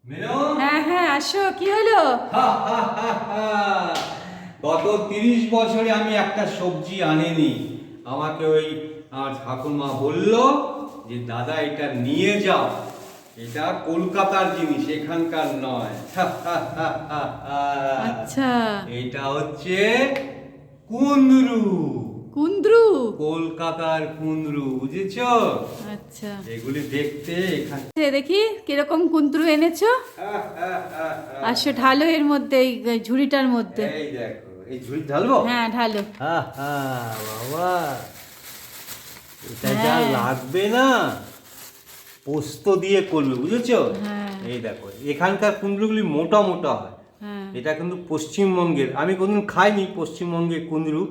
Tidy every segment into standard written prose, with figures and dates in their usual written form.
মেনো হ্যাঁ হ্যাঁ আসো, কি হলো? গত 30 বছরে আমি একটা সবজি আনিনি। আমাকে ওই আমার ঠাকুরমা বলল যে দাদা এটা নিয়ে যাও, এটা কলকাতার জিনিস, এখানকার নয়। আচ্ছা। এটা হচ্ছে কুন্দ্রু। কুন্দ্রু? কলকাতার কুন্দ্রু, বুঝেছো? আচ্ছা, এগুলি দেখতে এখানে দেখি কিরকম কুন্দ্রু এনেছো। আসো, ঢালো এর মধ্যে, এই ঝুড়িটার মধ্যে। এই দেখো, এই ঝুড়ি ঢালবো। হ্যাঁ ঢালো। বাবা, এটা যা হ্যাঁ। লাগবে না, পোস্ত দিয়ে করবে, বুঝেছো? হ্যাঁ। এই দেখো, এখানকার কুঁদরুগুলি মোটা মোটা হয়। হ্যাঁ। এটা কিন্তু পশ্চিমবঙ্গের, আমি কোনদিন খাইনি পশ্চিমবঙ্গের কুঁদরু,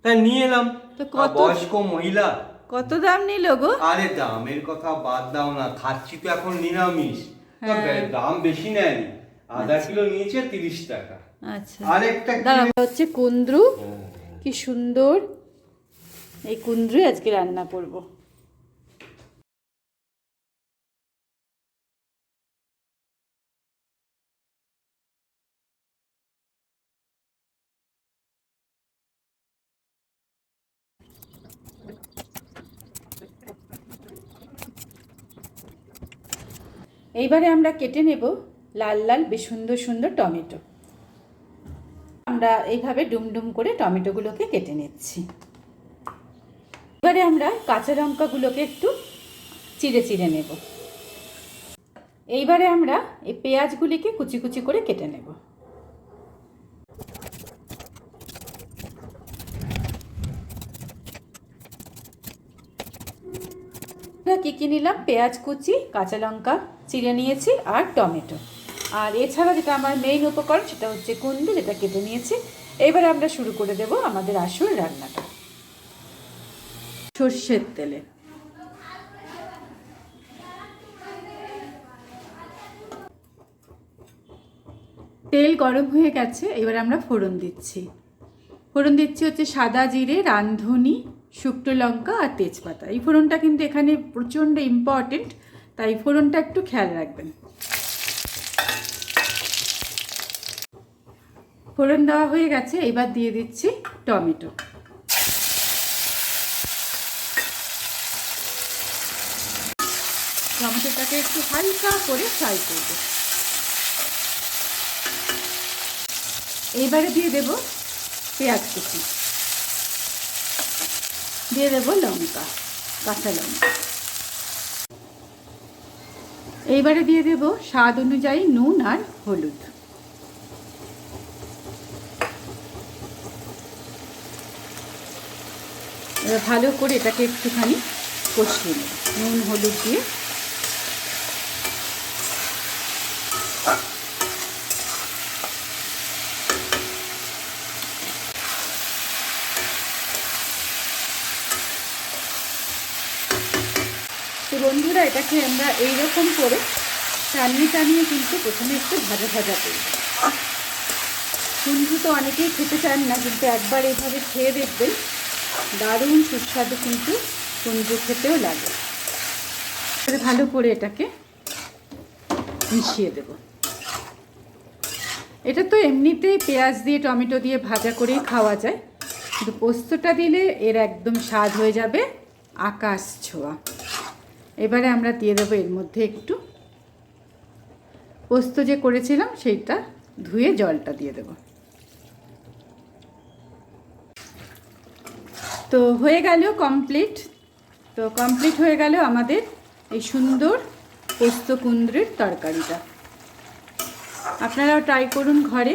তাই নিয়ে এলাম। তো কত? বয়স্ক মহিলা। কত দাম নিল গো? আরে দামের কথা বাদ দাও না, খাচ্ছি তো এখন নিরামিষ। তো হ্যাঁ। দাম বেশি নেয়নি, আধা আচ্ছা। কিলো নিয়েছে 30 টাকা। আচ্ছা, আরেকটা দাঁড়াও, হচ্ছে কুন্দ্রু। কি সুন্দর, এই কুন্দ্রুই আজকে রান্না করব। এইবারে আমরা কেটে নেব লাল লাল বেশ সুন্দর সুন্দর টমেটো। আমরা এইভাবে ডুমডুম করে টমেটোগুলোকে কেটে নিচ্ছি। এবারে আমরা কাঁচা লঙ্কাগুলোকে একটু চিড়ে চিড়ে নেব। এইবারে আমরা এই পেঁয়াজগুলিকে কুচি কুচি করে কেটে নেব। কি কি নিলাম? পেঁয়াজ কুচি, কাঁচা লঙ্কা চিড়ে নিয়েছি, আর টমেটো। আর এছাড়া যেটা আমার মেইন উপকরণ সেটা হচ্ছে কুন্দ্রু, যেটা কেটে নিয়েছি। এবারে আমরা শুরু করে দেব আমাদের আসল রান্নাটা। সর্ষের তেলে তেল গরম হয়ে গেছে, এবার আমরা ফোড়ন দিচ্ছি। ফোড়ন দিচ্ছি হচ্ছে সাদা জিরে, রাঁধুনি, শুকনো লঙ্কা আর তেজপাতা। এই ফোড়নটা কিন্তু এখানে প্রচণ্ড ইম্পর্টেন্ট, তাই ফোড়নটা একটু খেয়াল রাখবেন। ফোড়ন দেওয়া হয়ে গেছে, এবার দিয়ে দিচ্ছি টমেটো। টমেটোটাকে একটু হালকা করে ফ্রাই করব। এইবারে দিয়ে দেব পেঁয়াজ কুচি, দিয়ে দেব লঙ্কা, কাঁচা লঙ্কা। এইবারে দিয়ে দেব স্বাদ অনুযায়ী নুন আর হলুদ। এবার ভালো করে এটাকে একটুখানি কষিয়ে নেব নুন হলুদ দিয়ে। তো বন্ধুরা, এটাকে আমরা এইরকম করে টানিয়ে টানিয়ে কিন্তু প্রথমে একটু ভাজা ভাজা করব। কুন্দ্রু তো অনেকেই খেতে চান না, কিন্তু একবার এইভাবে খেয়ে দেখবেন, দারুণ সুস্বাদু কিন্তু কুন্দ্রু খেতেও লাগে। ভালো করে এটাকে মিশিয়ে দেব। এটা তো এমনিতেই পেঁয়াজ দিয়ে টমেটো দিয়ে ভাজা করেই খাওয়া যায়, কিন্তু পোস্তটা দিলে এর একদম স্বাদ হয়ে যাবে আকাশ ছোঁয়া। এবারে আমরা দিয়ে দেবো এর মধ্যে একটু পোস্ত যে করেছিলাম সেইটা ধুয়ে জলটা দিয়ে দেব। তো হয়ে গেল কমপ্লিট। তো কমপ্লিট হয়ে গেল আমাদের এই সুন্দর পোস্ত কুন্দ্রুর তরকারিটা। আপনারাও ট্রাই করুন ঘরে।